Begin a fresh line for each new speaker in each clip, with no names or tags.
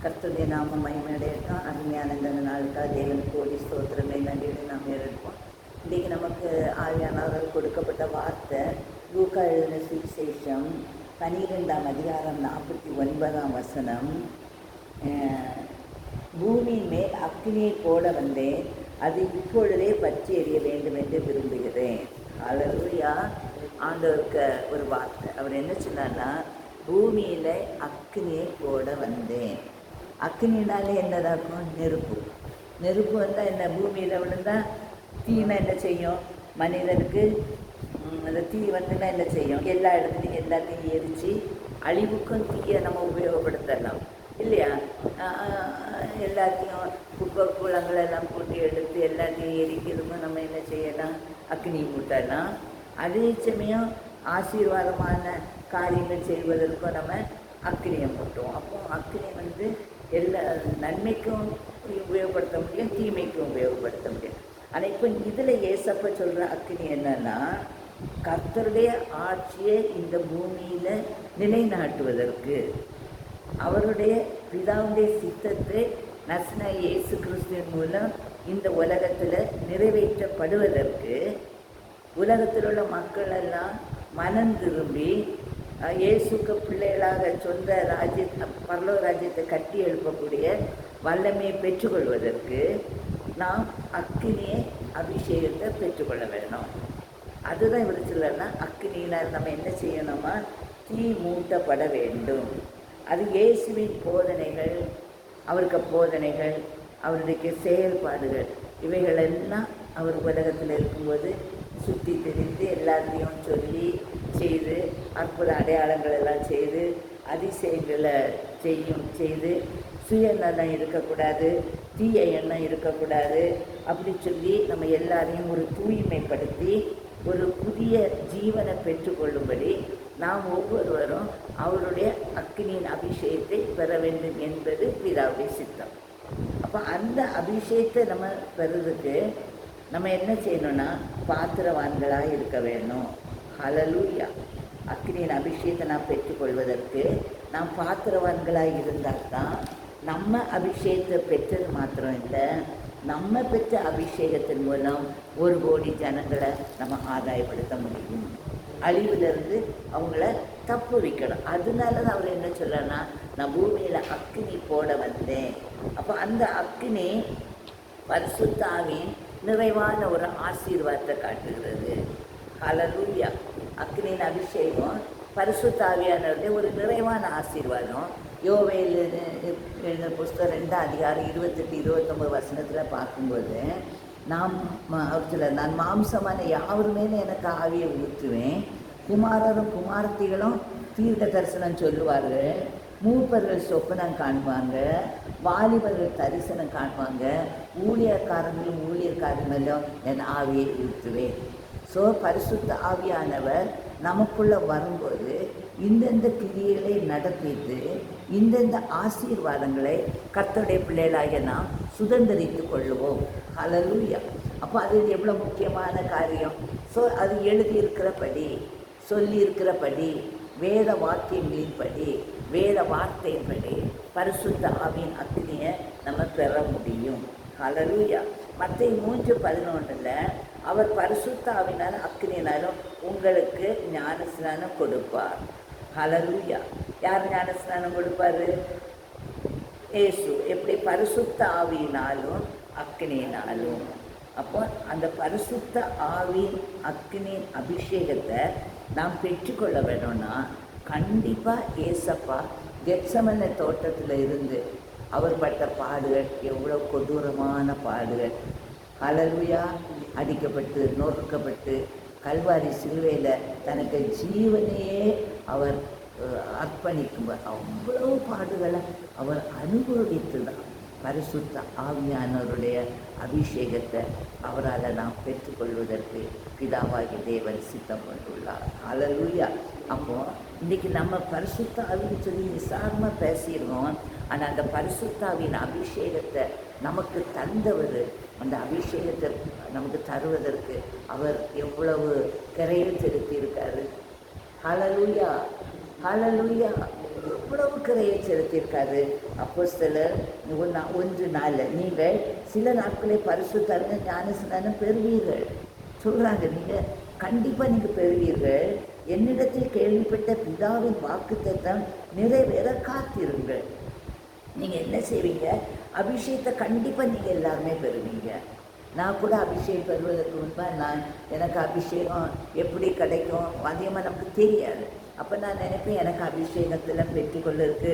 கர்த்தருடைய நாம மகிமையடையட்டும். அருமையான இந்த நாளுக்காக தேவனுக்கு கோடி ஸ்தோத்திரங்களை நன்றியை நாம் ஏறெடுப்போம். இன்றைக்கு நமக்கு ஆவியானவர்கள் கொடுக்கப்பட்ட வார்த்தை லூக்கா எழுதின சுவிசேஷம் 12ஆம் அதிகாரம் 49ஆம் வசனம். பூமியின் மேல் அக்கினியை போட வந்தேன், அது இப்பொழுதே பற்றி எறிய வேண்டும் என்று விரும்புகிறேன். அல்லேலூயா. ஆண்டவருக்கு ஒரு வார்த்தை. அவர் என்ன சொன்னார்னா, பூமியில் அக்கினியை போட வந்தேன். அக்கினினாலே என்னதாக்கும்? நெருப்பு. நெருப்பு வந்தால் என்ன? பூமியில் விழுந்தால் தீமை என்ன செய்யும்? மனிதனுக்கு அந்த தீ வந்துன்னா என்ன செய்யும்? எல்லா இடத்துலையும் எல்லாத்தையும் எரித்து அழிவுக்கும் தீயை நம்ம உபயோகப்படுத்தலாம் இல்லையா? எல்லாத்தையும் குப்பை குளங்களெல்லாம் போட்டு எடுத்து எல்லாத்தையும் எரிக்கிறதுக்கும் நம்ம என்ன செய்யலாம்? அக்னி மூட்டலாம். அதே சமயம் ஆசீர்வாதமான காரியங்கள் செய்வதற்கும் நம்ம அக்னியை மூட்டுவோம். அப்போ அக்னி எல்லா நன்மைக்கும் உபயோகப்படுத்த முடியும், தீமைக்கும் உபயோகப்படுத்த முடியும். ஆனால் இப்போ இதில் ஏசப்ப சொல்கிற அக்னி என்னன்னா, கர்த்தருடைய ஆட்சியை இந்த பூமியில் நிலைநாட்டுவதற்கு, அவருடைய பிதாவுடைய சித்தத்தை நசனாகிய இயேசு கிறிஸ்துவின் மூலம் இந்த உலகத்தில் நிறைவேற்றப்படுவதற்கு உலகத்தில் உள்ள மக்கள் எல்லாம் மனம் திரும்பி இயேசுக்கு பிள்ளைகளாக சொந்த பரலோக ராஜ்யத்தை கட்டி எழுப்பக்கூடிய வல்லமையை பெற்றுக்கொள்வதற்கு நாம் அக்கினியை அபிஷேகத்தை பெற்றுக்கொள்ள வேணும். அதுதான் இவர் சொல்லலாம். அக்கினியினால் நம்ம என்ன செய்யணுமா? தீ மூட்டப்பட வேண்டும். அது இயேசுவின் போதனைகள், அவருக்கு போதனைகள், அவருடைய செயல்பாடுகள், இவைகளெல்லாம் அவர் உலகத்தில் இருக்கும்போது சுற்றி திரிந்து எல்லாத்தையும் சொல்லி செய்து அற்புத அடையாளங்கள் எல்லாம் செய்து அதிசயங்களை செய்து சுயநலம் இருக்கக்கூடாது, தீய எண்ணம் இருக்கக்கூடாது அப்படி சொல்லி நம்ம எல்லாரையும் ஒரு தூய்மைப்படுத்தி ஒரு புதிய ஜீவனை பெற்றுக்கொள்ளும்படி நாம் ஒவ்வொருவரும் அவருடைய அக்கினியின் அபிஷேகத்தை பெற வேண்டும் என்பது பிதாவுடைய சித்தம். அப்போ அந்த அபிஷேகத்தை நம்ம பெறுறதுக்கு நம்ம என்ன செய்யணும்னா, பாத்திரவான்களாக இருக்க வேணும். ஹல்லேலூயா. அக்கினியின் அபிஷேகத்தை நாம் பெற்றுக்கொள்வதற்கு நாம் பாத்திரவான்களாக இருந்தால் தான் நம்ம அபிஷேகத்தை பெற்றது மாத்திரம் இல்லை, நம்ம பெற்ற அபிஷேகத்தின் மூலம் 1 கோடி ஜனங்களை நம்ம ஆதாயப்படுத்த முடியும். அழிவிலிருந்து அவங்கள தப்பு வைக்கணும். அதனால தான் அவர் என்ன சொல்லனா, நான் பூமியில் அக்கினி போட வந்தேன். அப்போ அந்த அக்கினி பரிசுத்த ஆவியின் நிறைவான ஒரு ஆசீர்வாதத்தை காட்டுகிறது. ஹல்லேலூயா. அக்கினியின் அபிஷேகம் பரிசுத்த ஆவியானவருடைய ஒரு நிறைவான ஆசீர்வாதம். யோவேல் எழுதின புஸ்தகம் 2ஆம் அதிகாரம் 28-29 வசனத்தில் பார்க்கும்போது நான் மாம்சமான யாவர் மேலே எனக்கு ஆவியை ஊற்றுவேன், குமாரரும் குமாரத்திகளும் தீர்க்க தரிசனம் சொல்லுவார்கள், மூப்பர்கள் சொப்பனம் காண்பாங்க, வாலிபர்கள் தரிசனம் காண்பாங்க, ஊழியக்காரங்களும் ஊழியக்காரங்களும் என் ஆவியை ஊற்றுவேன். ஸோ பரிசுத்த ஆவியானவர் நமக்குள்ளே வரும்போது இந்தந்த கிரியைகளை நடத்திட்டு இந்தந்த ஆசீர்வாதங்களை கர்த்தருடைய பிள்ளைகளாகிய நாம் சுதந்திரித்து கொள்ளுவோம். ஹல்லேலூயா. அப்போ அது எவ்வளோ முக்கியமான காரியம். ஸோ அது எழுதியிருக்கிறபடி, சொல்லியிருக்கிறபடி, வேத வாக்கியங்களின்படி, வேத வார்த்தையின்படி பரிசுத்த ஆவியின் அக்னியை நம்ம பெற முடியும். ஹல்லேலூயா. மத்தேயு 3:11 அவர் பரிசுத்த ஆவியினாலும் அக்னியினாலும் உங்களுக்கு ஞானஸ்நானம் கொடுப்பார். ஹல்லேலூயா. யார் ஞானஸ்நானம் கொடுப்பார்? இயேசு. எப்படி? பரிசுத்த ஆவியினாலும் அக்னியினாலும். அப்போ அந்த பரிசுத்த ஆவியின் அக்னியின் அபிஷேகத்தை நாம் பெற்றுக்கொள்ள வேணும்னா கண்டிப்பாக ஏசப்பா கெத்சமனே தோட்டத்தில் இருந்து அவர் பட்ட பாடுகள் எவ்வளோ கொடூரமான பாடுகள். ஹல்லேலூயா. அடிக்கப்பட்டு நொறுக்கப்பட்டு கல்வாரி சிலுவையில் தனக்கு ஜீவனையே அவர் அர்ப்பணிக்கும் அவ்வளோ பாடுகளை அவர் அனுபவித்து தான் பரிசுத்த ஆவியானவருடைய அபிஷேகத்தை அவரால் நாம் பெற்றுக்கொள்வதற்கு பிதாவாகி தேவன் சித்தம் கொண்டுள்ளார். ஹல்லேலூயா. அப்போது இன்றைக்கி நம்ம பரிசுத்த ஆவின்னு சொல்லி நிசாரமாக பேசிடுவோம். ஆனால் அந்த பரிசுத்தாவின் அபிஷேகத்தை நமக்கு தந்தவர், அந்த அபிஷேகத்தை நமக்கு தருவதற்கு அவர் எவ்வளவு கரையில் செலுத்தி இருக்காரு. ஹல்லேலூயா. ஹல்லேலூயா. எவ்வளவு அக்கறையை செலுத்தியிருக்காரு. அப்போஸ்தலர் 1:4 நீங்கள் சில நாட்களே பரிசுத்தருங்க ஞானஸ்நானம் பெறுவீர்கள் சொல்கிறாங்க. நீங்கள் கண்டிப்பாக நீங்கள் பெறுவீர்கள். என்னிடத்தில் கேள்விப்பட்ட பிதாவின் வாக்குத்தத்தம் நிறைவேற காத்திருங்கள். நீங்கள் என்ன செய்வீங்க? அபிஷேகத்தை கண்டிப்பாக நீங்கள் எல்லாருமே பெறுவீங்க. நான் கூட அபிஷேகம் பெறுவதற்கு முன்பாக எனக்கு அபிஷேகம் எப்படி கிடைக்கும் அதிகமாக நமக்கு தெரியாது. அப்போ நான் நினைப்பேன், எனக்கு அபிஷேகத்தில் பெற்றுக்கொள்ளருக்கு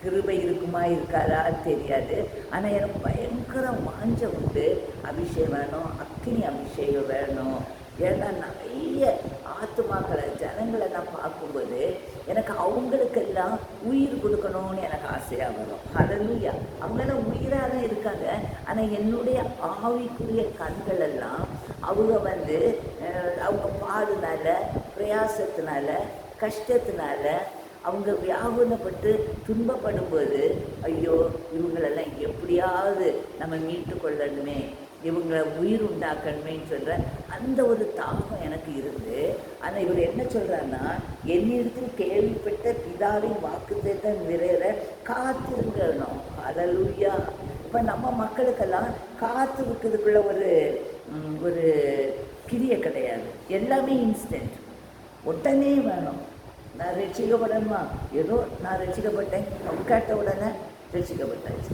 கிருபை இருக்குமா இருக்காதா தெரியாது. ஆனால் எனக்கு பயங்கர வாஞ்ச உண்டு, அபிஷேகம் வேணும், அக்கினி அபிஷேகம் வேணும். ஏன்னா நிறைய ஆத்துமாக்களை ஜனங்களை நான் பார்க்கும்போது எனக்கு அவங்களுக்கெல்லாம் உயிர் கொடுக்கணும்னு எனக்கு ஆசையாக வரும். ஹல்லேலூயா. அவங்களாம் உயிராக தான் இருக்காங்க. ஆனால் என்னுடைய ஆவிக்குரிய கண்கள் எல்லாம் அவங்க அவங்க பாடுனால, பிரயாசத்தினால, கஷ்டத்தினால, அவங்க வியாகுலப்பட்டு துன்பப்படும்போது ஐயோ இவங்களெல்லாம் எப்படியாவது நம்ம மீட்டு கொள்ளணுமே, இவங்களை உயிர் உண்டாக்கணுமேன்னு சொல்கிற அந்த ஒரு தாகம் எனக்கு இருந்து. ஆனால் இவர் என்ன சொல்கிறாருன்னா, என்னிடத்தில் கேள்விப்பட்ட பிதாவின் வாக்குத்தத்தை நிறைவேற காத்திருங்கணும். ஹல்லேலூயா. இப்போ நம்ம மக்களுக்கெல்லாம் காத்து இருக்கிறதுக்குள்ள ஒரு கிரியை கிடையாது. எல்லாமே இன்ஸ்டன்ட், உடனே வேணும். நான் ரட்சிக்கப்படணுமா, ஏதோ நான் ரட்சிக்கப்பட்டேன், கேட்ட உடனே ரட்சிக்கப்பட்டாச்சு.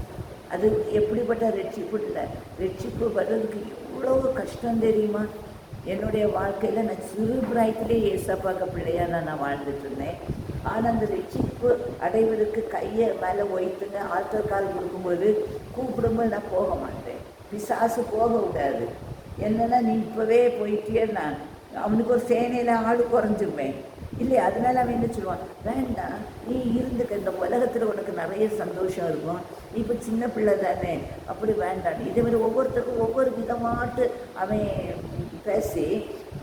அது எப்படிப்பட்ட ரட்சிப்பு இல்லை. ரட்சிப்பு வர்றதுக்கு எவ்வளோ கஷ்டம் தெரியுமா? என்னுடைய வாழ்க்கையில் நான் சிறு பிராயத்திலே ஏசப்பாக்க பிள்ளையாக நான் வாழ்ந்துட்டு இருந்தேன். ஆனால் அந்த ரட்சிப்பு அடைவதற்கு கையை மேலே ஒய்த்துங்க ஆல்டர் கால் கொடுக்கும்போது கூப்பிடும்போது நான் போக மாட்டேன். பிசாசு போக விடாது. என்னென்னா நீ இப்போவே போயிட்டேன்னா அவனுக்கு ஒரு சேனையில் ஆள் குறைஞ்சிருவேன் இல்லையா? அதனால அவன் என்ன சொல்லுவான், வேண்டாம் நீ இருந்துக்க, இந்த உலகத்தில் உனக்கு நிறைய சந்தோஷம் இருக்கும், இப்போ சின்ன பிள்ளை தானே, அப்படி வேண்டாம். இதே மாதிரி ஒவ்வொருத்தருக்கும் ஒவ்வொரு விதமாட்டு அவன் பேசி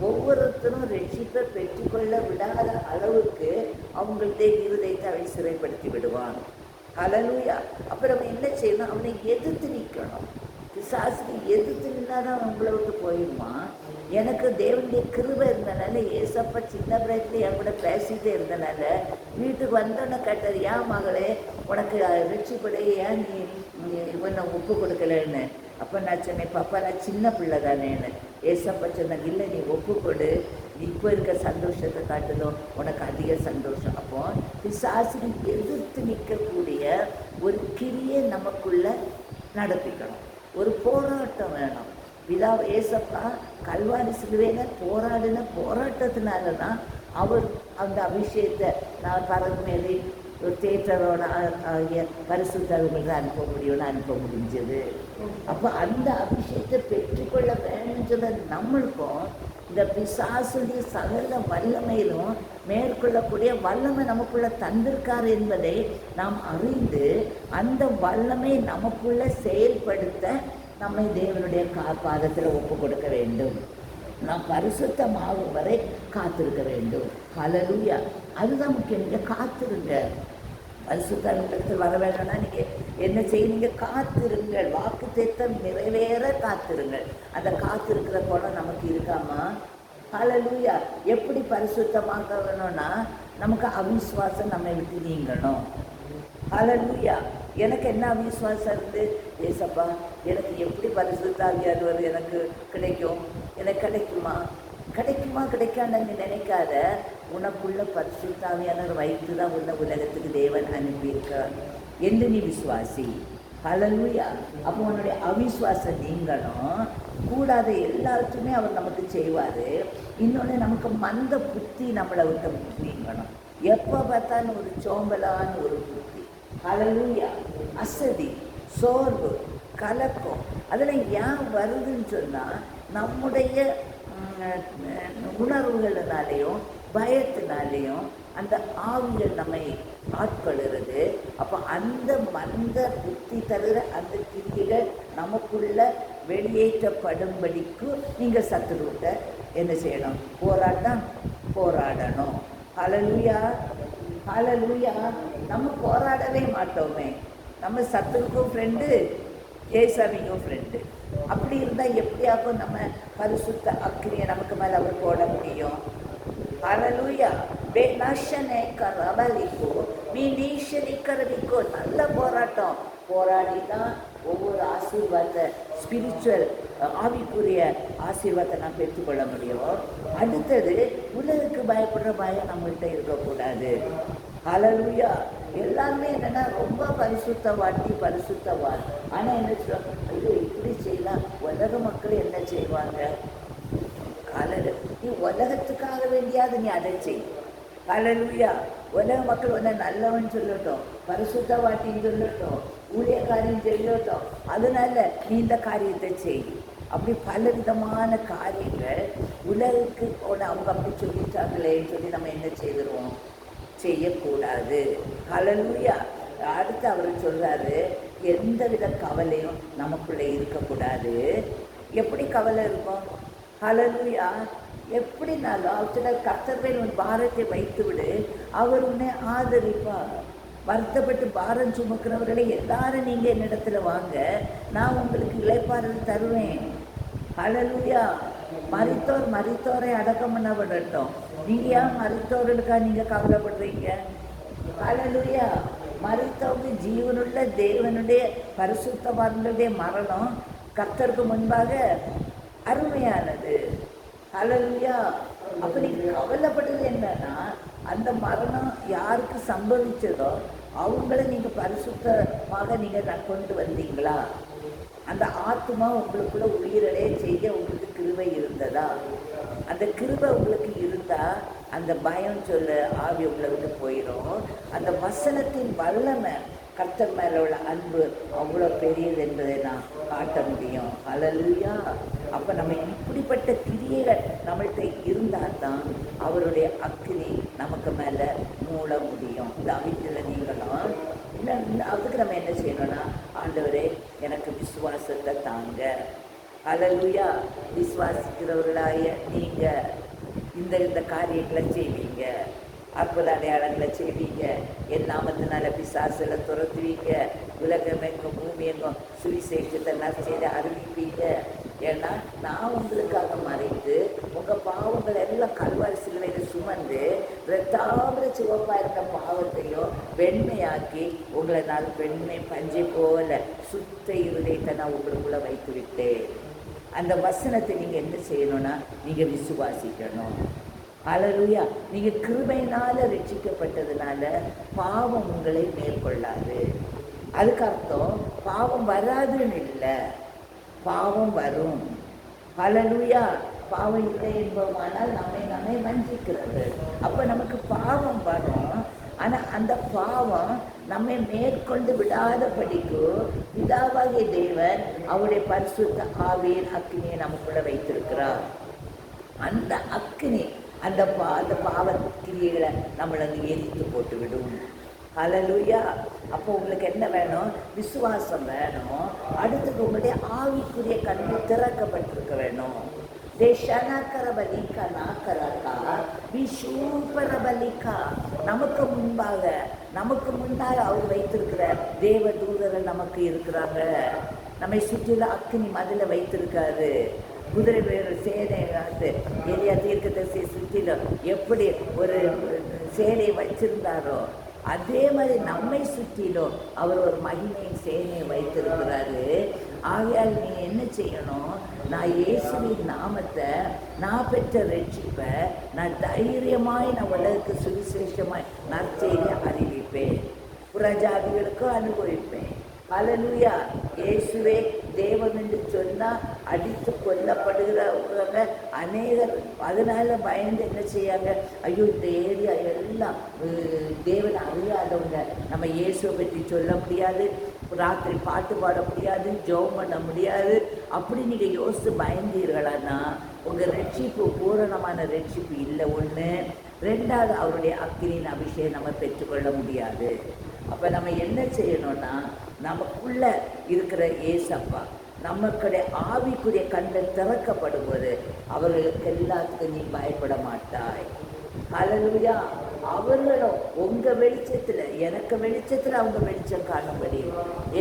ஒவ்வொருத்தரும் ரட்சிப்பை பெற்றுக்கொள்ள விடாத அளவுக்கு அவங்களுடைய இருதயத்தை அவன் சிறைப்படுத்தி விடுவான். ஹல்லேலூயா. அப்புறம் அவன் என்ன செய்யணும்? அவனை எதிர்த்து நிற்கணும். பிசாசுக்கு எதிர்த்து நின்னாதான் அவங்கள விட்டு போயிடுமா. எனக்கு தேவனுடைய கிருபை இருந்தனால, ஏசப்பா சின்ன பிராயத்தில் என் கூட பேசிகிட்டே இருந்தனால வீட்டுக்கு வந்தோன்னே கேட்டது, ஏன் மகளே உனக்கு ரட்சிப்படை, ஏன் நீ இவனை ஒப்பு கொடுக்கலன்னு. அப்போ நான் சொன்னேன், பாப்பா நான் சின்ன பிள்ளை தானேன்னு. ஏசப்பா சொன்னாங்க, இல்லை நீ ஒப்பு கொடு, இப்போ இருக்க சந்தோஷத்தை காட்டுதோம் உனக்கு அதிக சந்தோஷம். அப்போ பிசாசுக்கு எதிர்த்து நிற்கக்கூடிய ஒரு கிரியை நமக்குள்ள நடத்திக்கணும். ஒரு போராட்டம் வேணும். பிதா ஏசப்பா கல்வாரி சிலுவையில் போராடின போராட்டத்தினால தான் அவர் அந்த அபிஷேகத்தை நான் பறந்து மேலே ஒரு தேட்டரோட பரிசுத்தவர்கள் அனுப்ப முடிஞ்சது. அப்போ அந்த அபிஷேகத்தை பெற்றுக்கொள்ள வேணும்னு சொல்ல நம்மளுக்கும் இந்த பிசாசுடைய சகல வல்லமையிலும் மேற்கொள்ளக்கூடிய வல்லமை நமக்குள்ள தந்திருக்கார் என்பதை நாம் அறிந்து அந்த வல்லமை நமக்குள்ள செயல்படுத்த நம்மை தேவனுடைய பாதத்தில் ஒப்பு கொடுக்க வேண்டும். நாம் பரிசுத்தமாகும் வரை காத்திருக்க வேண்டும். ஹல்லேலூயா. அதுதான் முக்கியம். நீங்கள் காத்திருங்க. பரிசுத்தத்தில் வர வேணும்னா நீங்கள் என்ன செய்யுங்க? காத்திருங்கள். வாக்கு தேத்தம் நிறைவேற காத்திருங்கள். அந்த காத்திருக்கிற குணம் நமக்கு இருக்காமா? ஹல்லேலூயா. எப்படி பரிசுத்தமாக வேணும்னா நமக்கு அவிசுவாசம் நம்மை விட்டு நீங்கணும். ஹல்லேலூயா. எனக்கு என்ன அவிசுவாசம் இருந்து, ஏசப்பா எனக்கு எப்படி பரிசுத்தாவியானவர் எனக்கு கிடைக்கும், எனக்கு கிடைக்குமா கிடைக்காதுன்னு நினைக்காத. உனக்குள்ள பரிசுத்தாவியானவர் வைத்து தான் உள்ள உலகத்துக்கு தேவன் அனுப்பியிருக்கார் என்று நீ விசுவாசி. ஹல்லேலூயா. அப்போ உன்னுடைய அவிசுவாசம் நீங்கணும். கூடாத எல்லாத்துக்குமே அவர் நமக்கு செய்வார். இன்னொன்று நமக்கு மந்த புத்தி நம்மளை விட்டு நீங்கணும். எப்போ பார்த்தாலும் ஒரு சோம்பலான ஒரு புத்தி. ஹல்லேலூயா. அசதி, சோர்வு, கலக்கம் அதெல்லாம் ஏன் வருதுன்னு சொன்னால் நம்முடைய உணர்வுகளினாலேயும் பயத்தினாலேயும் அந்த ஆவிகள் நம்மை ஆட்கொள்கிறது. அப்போ அந்த மந்த புத்தி தவிர அந்த கிரிகள் நமக்குள்ள வெளியேற்றப்படும்படிக்கு நீங்கள் சத்துருட்ட என்ன செய்யணும்? போராடணும். ஹல்லேலூயா. ஹல்லேலூயா. நம்ம போராடவே மாட்டோமே. நம்ம சத்துருக்கும் ஃப்ரெண்டு, ஏசாமிக்கும் ஃப்ரெண்டு. அப்படி இருந்தால் எப்படியாக்கும் நம்ம பரிசுத்த அக்கினியை நமக்கு மேலே அவர் போட முடியும்? ஹalleluya. பெனாஷனே கரபலிகோ மீனீஷனி கரபிகோ. நல்ல போராட்டம் போராடி தான் ஒவ்வொரு ஆசீர்வாதத்தை, ஸ்பிரிச்சுவல் ஆவிக்குரிய ஆசீர்வாதத்தை நான் பெற்றுக்கொள்ள முடியும். அடுத்தது, உலகுக்கு பயப்படுற பயம் நம்மள்கிட்ட இருக்கக்கூடாது. ஹalleluya. எல்லாருமே என்னன்னா ரொம்ப பரிசுத்தவான். ஆனால் என்ன சொல்லுவாங்க, ஐயோ இப்படி செய்யலாம், உலக மக்கள் என்ன செய்வாங்க? நீ உலகத்துக்காக வேண்டியாது நீ அதை செய். ஹalleluya. உலக மக்கள் உன்னை நல்லவன் சொல்லட்டும், பரிசுத்தவாட்டின்னு சொல்லட்டும், ஊழியக்காரின்னு சொல்லட்டும், அதனால நீ இந்த காரியத்தை செய். அப்படி பல விதமான காரியங்கள் உலகுக்கு அவங்க அப்படி சொல்லிட்டாங்களேன்னு சொல்லி நம்ம என்ன செய்திருவோம்? செய்யக்கூடாது. ஹalleluya. அடுத்து அவர் சொல்றாரு, எந்தவித கவலையும் நமக்குள்ளே இருக்கக்கூடாது. எப்படி கவலை இருக்கும்? ஹalleluya. எப்படினாலும் சிலர் கர்த்தர் உன் பாரத்தை வைத்து விடு, அவர் உன்னை ஆதரிப்பார். வருத்தப்பட்டு பாரம் சுமக்கிறவர்களை எல்லாரும் நீங்க என்னிடத்துல வாங்க, நான் உங்களுக்கு இளைப்பாறுதல் தருவேன். ஹalleluya. மரித்தோரை அடக்கம் பண்ண விடட்டும். நீங்க ஏன் மரித்தோர்களுக்கா நீங்க கவலைப்படுறீங்க? ஹalleluya. மரித்தவங்க ஜீவனுள்ள தேவனுடைய பரிசுத்தவான்களுடைய மரணம் கர்த்தருக்கு முன்பாக அருமையானது. ஹalleluya. அப்ப நீங்க கவலைப்பட்டது என்னன்னா, அந்த மரணம் யாருக்கு சம்பவிச்சதோ அவங்கள நீங்க பரிசுத்தமாக நீங்க கொண்டு வந்தீங்களா? அந்த ஆத்மா உங்களுக்குள்ள உயிரடைய செய்ய உங்களுக்கு கிருபை இருந்ததா? அந்த கிருபை உங்களுக்கு இருந்தா அந்த பயம் சொல்ல ஆவி உங்களை விட்டு போயிடும். அந்த வசனத்தின் வல்லமை, கர்த்தர் மேல உள்ள அன்பு அவ்வளோ பெரியது என்பதை நான் காட்ட முடியும். ஹalleluya. அப்போ நம்ம இப்படிப்பட்ட கிரியைகள் நம்மள்கிட்ட இருந்தால் தான் அவருடைய அக்கினி நமக்கு மேலே மூட முடியும். தாவீதில் நீங்களும் இல்லை, அதுக்கு நம்ம என்ன செய்யணும்னா, ஆண்டவரே எனக்கு விசுவாசத்தை தாங்க. ஹalleluya. விசுவாசிக்கிறவர்களாய நீங்கள் இந்த காரியங்களை செய்வீங்க, அற்புத அடையாளங்களை செய்வீங்க, என் நாமத்தினால பிசாசுல துரத்துவீங்க, உலகமெங்கும் பூமியெங்கும் சுவிசேஷத்தை நற்செய்தி அறிவிப்பீங்க. ஏன்னா நான் உங்களுக்காக மறைத்து உங்கள் பாவங்கள் எல்லாம் கல்வாரி சிலுவையில் சுமந்து ரத்தாவிர சிவப்பாக இருந்த பாவத்தையும் வெண்மையாக்கி உங்களை நான் வெண்மை பஞ்சை போல சுத்த இருதயத்தை நான் உங்களுக்குள்ள வைத்து விட்டேன். அந்த வசனத்தை நீங்கள் என்ன செய்யணும்னா, நீங்கள் விசுவாசிக்கணும். ஹalleluya. நீங்கள் கிருபையினால ரட்சிக்கப்பட்டதுனால பாவம் உங்களை மேற்கொள்ளாது. அதுக்கு அர்த்தம் பாவம் வராதுன்னு இல்லை, பாவம் வரும். ஹalleluya. பாவம் இல்லை என்பவனால் நம்மை வஞ்சிக்கிறது. அப்போ நமக்கு பாவம் வரும். ஆனால் அந்த பாவம் நம்மை மேற்கொண்டு விடாதபடிக்கு பிதாவாகிய தேவன் அவருடைய பரிசுத்த ஆவியின் அக்கினியை நமக்குள்ள வைத்திருக்கிறார். அந்த அக்கினி அந்த பாவக்கிரியைகளை நம்மளை எரித்து போட்டு விடும். ஹalleluya. அப்போ உங்களுக்கு என்ன வேணும்? விசுவாசம் வேணும். அடுத்தது உங்களுடைய ஆவிக்குரிய கண்ணு திறக்கப்பட்டிருக்க வேணும். நமக்கு முன்பாக அவர் வைத்திருக்கிற தேவ தூதர்கள் நமக்கு இருக்கிறாங்க. நம்மை சுற்றில அக்கினி மதில வைத்திருக்காரு. குதிரை வேறு சேனை எலியா தீர்க்கதரிசியை சுற்றிலும் எப்படி ஒரு சேனையை வச்சிருந்தாரோ அதே மாதிரி நம்மை சுற்றிலும் அவர் ஒரு மகிமையின் சேனையை வைத்திருக்கிறாரு. ஆகையால் நீ என்ன செய்யணும்? நான் இயேசுவின் நாமத்தை, நான் பெற்ற ரட்சிப்பை நான் தைரியமாய் நான் உலகுக்கு சுவிசேஷமாய் நற்செய்தியை அறிவிப்பேன், புறஜாதிகளுக்கும் அனுபவிப்பேன். ஹalleluya. இயேசுவே தேவன் என்று சொன்னால் அடித்து கொல்லப்படுகிறவங்க அநேகர். அதனால பயந்து என்ன செய்யாங்க? ஐயோ இந்த ஏரியா எல்லாம் தேவனை அறியாதவங்க, நம்ம இயேசுவை பற்றி சொல்ல முடியாது, ராத்திரி பாட்டு பாட முடியாது, ஜெபம் பண்ண முடியாது. அப்படி நீங்கள் யோசித்து பயந்தீர்களான்னா உங்கள் ரட்சிப்பு பூரணமான ரட்சிப்பு இல்லை. ஒன்று. ரெண்டாவது, அவருடைய அக்கினியின் அபிஷேகம் நம்ம பெற்றுக்கொள்ள முடியாது. அப்போ நம்ம என்ன செய்யணும்னா, நமக்குள்ள இருக்கிற ஏசப்பா நமக்குடைய ஆவிக்குரிய கண்கள் திறக்கப்படும் போது அவர்களுக்கு எல்லாத்துக்கும் நீ பயப்பட மாட்டாய். ஹalleluya. அவர்களும் உங்கள் வெளிச்சத்தில், எனக்கு வெளிச்சத்தில் அவங்க வெளிச்சம் காணும்படி,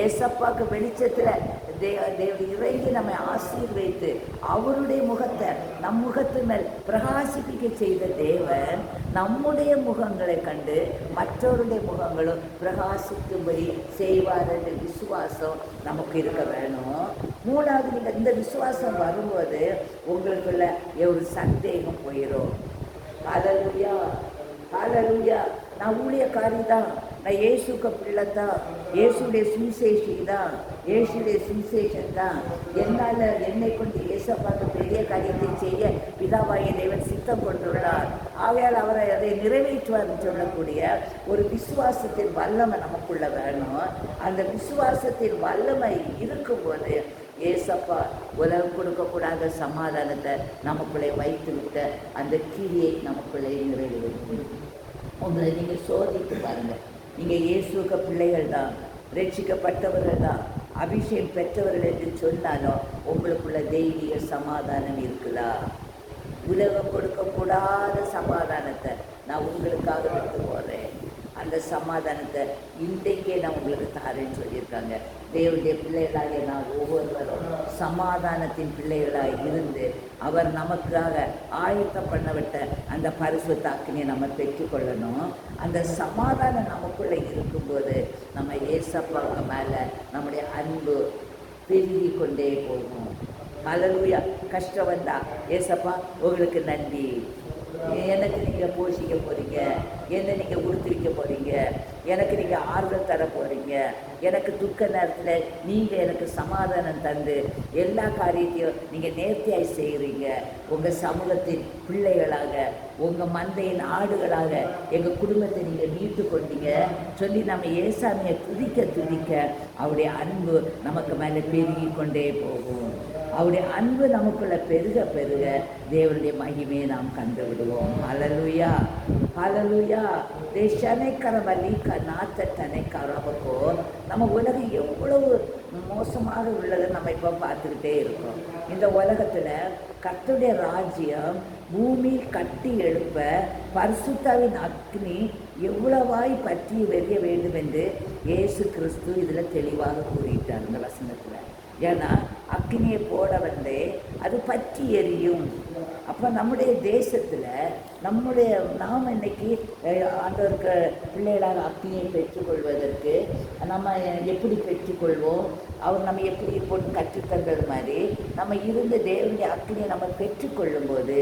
ஏசப்பாக்கு வெளிச்சத்தில் தேவன் இறங்கி நம்மை ஆசீர்வைத்து அவருடைய முகத்தை நம் முகத்து மேல் பிரகாசிப்பிக்க செய்த தேவன் நம்முடைய முகங்களை கண்டு மற்றவருடைய முகங்களும் பிரகாசிக்கும்படி செய்வார் என்ற விசுவாசம் நமக்கு இருக்க வேணும். மூணாவது, நீங்கள் இந்த விசுவாசம் வரும்போது உங்களுக்குள்ள ஒரு சந்தேகம் போயிடும். ஹல்லேலூயா, ஹல்லேலூயா. நான் ஊழியக்காரி தான், நான் இயேசுக்கு பிள்ளை தான், இயேசுடைய சுவிசேஷி தான், இயேசுடைய சுவிசேஷன் தான், என்னால் என்னை கொண்டு இயேசப்பாக்கு பெரிய காரியத்தை செய்ய பிதாவாகிய தேவன் சித்தம் கொண்டுள்ளார், ஆகையால் அவரை அதை நிறைவேற்றுவார்னு சொல்லக்கூடிய ஒரு விசுவாசத்தின் வல்லமை நமக்குள்ள வேணும். அந்த விசுவாசத்தின் வல்லமை இருக்கும்போது ஏசப்பா உலகம் கொடுக்கக்கூடாத சமாதானத்தை நமக்குள்ளே வைத்து விட்ட அந்த கிரியை நமக்குள்ளே நிறைவேறும். உங்களை நீங்கள் சோதித்து பாருங்கள். நீங்கள் இயேசுக்க பிள்ளைகள் தான், ரட்சிக்கப்பட்டவர்கள் தான், அபிஷேகம் பெற்றவர்கள் என்று சொன்னாலும் உங்களுக்குள்ள தெய்வீக சமாதானம் இருக்குதா? உலகம் கொடுக்கக்கூடாத சமாதானத்தை நான் உங்களுக்காக விட்டு போகிறேன். அந்த சமாதானத்தை இன்றைக்கே நான் உங்களுக்கு தாரேன்னு சொல்லியிருக்காங்க. தேவனுடைய பிள்ளைகளாக நான் ஒவ்வொருவரும் சமாதானத்தின் பிள்ளைகளாக இருந்து அவர் நமக்காக ஆயத்தம் பண்ணவிட்ட அந்த பரிசுத்த அக்கினியை நம்ம பெற்றுக்கொள்ளணும். அந்த சமாதானம் நமக்குள்ளே இருக்கும்போது நம்ம ஏசப்பாவுக்கு மேலே நம்முடைய அன்பு பெருகி கொண்டே போகும். ஹல்லேலூயா. கஷ்டம் வந்தா ஏசப்பா உங்களுக்கு நன்றி, எனக்கு நீங்கள் போஷிக்க போகிறீங்க, என்னை நீங்கள் உடுத்திருக்க போகிறீங்க, எனக்கு நீங்கள் ஆறுதல் தர போகிறீங்க, எனக்கு துக்க நேரத்தில் நீங்கள் எனக்கு சமாதானம் தந்து எல்லா காரியத்தையும் நீங்கள் நேர்த்தியாய் செய்கிறீங்க. உங்கள் சமூகத்தின் பிள்ளைகளாக, உங்கள் மந்தையின் ஆடுகளாக எங்கள் குடும்பத்தை நீங்கள் மீட்டு கொண்டீங்க சொல்லி நம்ம ஏசாமியை துதிக்க அவருடைய அன்பு நமக்கு மேலே பெருகி கொண்டே போகும். அவருடைய அன்பு நமக்குள்ள பெருக பெருக தேவனுடைய மகிமையை நாம் கண்டு விடுவோம். ஹல்லேலூயா, ஹல்லேலூயா. தேசனைக்கர வலிக்க நாத்த தனைக்கரவக்கோ நம்ம உலகம் எவ்வளவு மோசமாக உள்ளதை நம்ம இப்போ பார்த்துக்கிட்டே இருக்கோம். இந்த உலகத்தில் கர்த்தருடைய ராஜ்யம் பூமி கட்டி எழுப்ப பரிசுத்தாவின் அக்னி எவ்வளவாய் பற்றி வெறிய வேண்டும் என்று இயேசு கிறிஸ்து இதில் தெளிவாக கூறிட்டார் இந்த வசனத்தில். ஏன்னா அக்னியை போட வந்து அது பற்றி எரியும். அப்போ நம்முடைய தேசத்தில் நாம் இன்னைக்கு ஆண்டவருக்கு பிள்ளைகளாக அக்னியை பெற்றுக்கொள்வதற்கு நம்ம எப்படி பெற்றுக்கொள்வோம், அவர் நம்ம எப்படி போட்டு கற்றுத்தந்தது மாதிரி நம்ம இருந்த தேவனுடைய அக்னியை நம்ம பெற்றுக்கொள்ளும் போது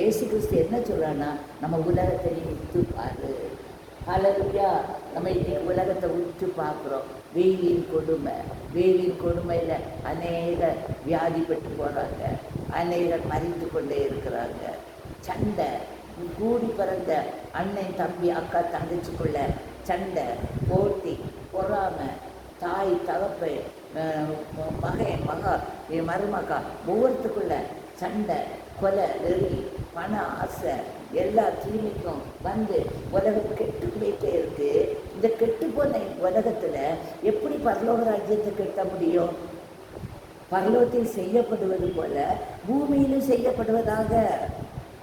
இயேசு கிறிஸ்து என்ன சொல்கிறான்னா, நம்ம உலகத்தை உற்று பாரு. ஹல்லேலூயா. நம்ம இன்னைக்கு உலகத்தை உற்று பார்க்குறோம். வெயிலின் கொடுமையில் அநேக வியாதிப்பட்டு போகிறாங்க, அநேகர் மறித்து கொண்டே இருக்கிறாங்க. சண்டை, கூடி பிறந்த அண்ணன் தம்பி அக்கா தங்கச்சிக்குள்ள சண்டை, போட்டி, பொறாமை, தாய் தகப்பை, மகன் மகா மருமகா ஒவ்வொருத்துக்குள்ள சண்டை, கொலை, வெறி, பண ஆசை, எல்லா தீமைக்கும் வந்து உலகம் கெட்டு போயிட்டே இருக்கு. இந்த கெட்டு போன உலகத்தில் எப்படி பரலோக ராஜ்யத்தை கட்ட முடியும்? பரலோகத்தில் செய்யப்படுவது போல பூமியிலும் செய்யப்படுவதாக.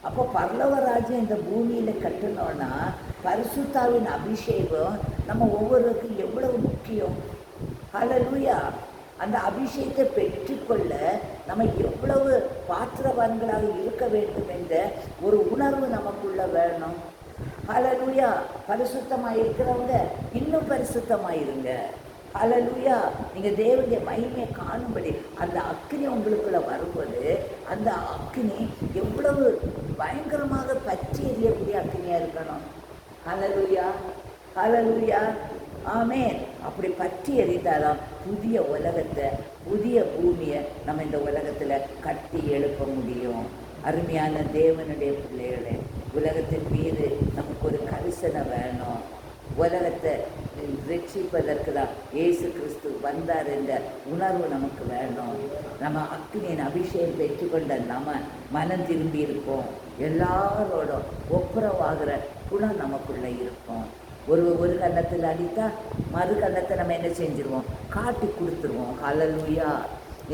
அப்போ பரலோக ராஜ்யம் இந்த பூமியில் கட்டணும்னா பரிசுத்தாவின் அபிஷேகம் நம்ம ஒவ்வொருவருக்கும் எவ்வளவு முக்கியம். ஹல்லேலூயா. அந்த அபிஷேகத்தை பெற்றுக்கொள்ள நம்ம எவ்வளவு பாத்திரவான்களாக இருக்க வேண்டும் என்ற ஒரு உணர்வு நமக்குள்ள வேணும். ஹல்லேலூயா. பரிசுத்தமாக இருக்கிறவங்க இன்னும் பரிசுத்தமாயிருங்க. ஹல்லேலூயா. நீங்கள் தேவனுடைய மகிமையை காணும்படி அந்த அக்கினி உங்களுக்குள்ள வரும்போது அந்த அக்கினி எவ்வளவு பயங்கரமாக பற்றி எரியக்கூடிய அக்கினியாக இருக்கணும். ஹல்லேலூயா, ஹல்லேலூயா, ஆமென். அப்படி பற்றி எரிந்தாதான் புதிய உலகத்தை, புதிய பூமியை நம்ம இந்த உலகத்தில் கட்டி எழுப்ப முடியும். அருமையான தேவனுடைய பிள்ளைகளே, உலகத்தின் மீது நமக்கு ஒரு கரிசனை வேணும். உலகத்தை ரட்சிப்பதற்கு தான் இயேசு கிறிஸ்து வந்தார் என்ற உணர்வு நமக்கு வேணும். நம்ம அக்னியின் அபிஷேகம் பெற்றுக்கொண்ட நம்ம மனம் திரும்பி இருப்போம். எல்லாரோட ஒப்புரவாகிற குணம் நமக்குள்ளே இருக்கும். ஒரு கன்னத்தில் அடித்தா மறு கன்னத்தை நம்ம என்ன செஞ்சிருவோம், காட்டி கொடுத்துருவோம். ஹல்லேலூயா.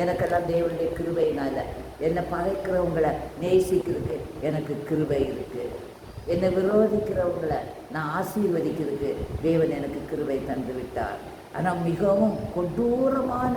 எனக்கெல்லாம் தேவனுடைய கிருபையினால் என்னை பகைக்கிறவங்களை நேசிக்கிறதுக்கு எனக்கு கிருபை இருக்குது. என்னை விரோதிக்கிறவங்களை நான் ஆசீர்வதிக்கிறதுக்கு தேவன் எனக்கு கிருபை தந்து விட்டார். ஆனால் மிகவும் கொடூரமான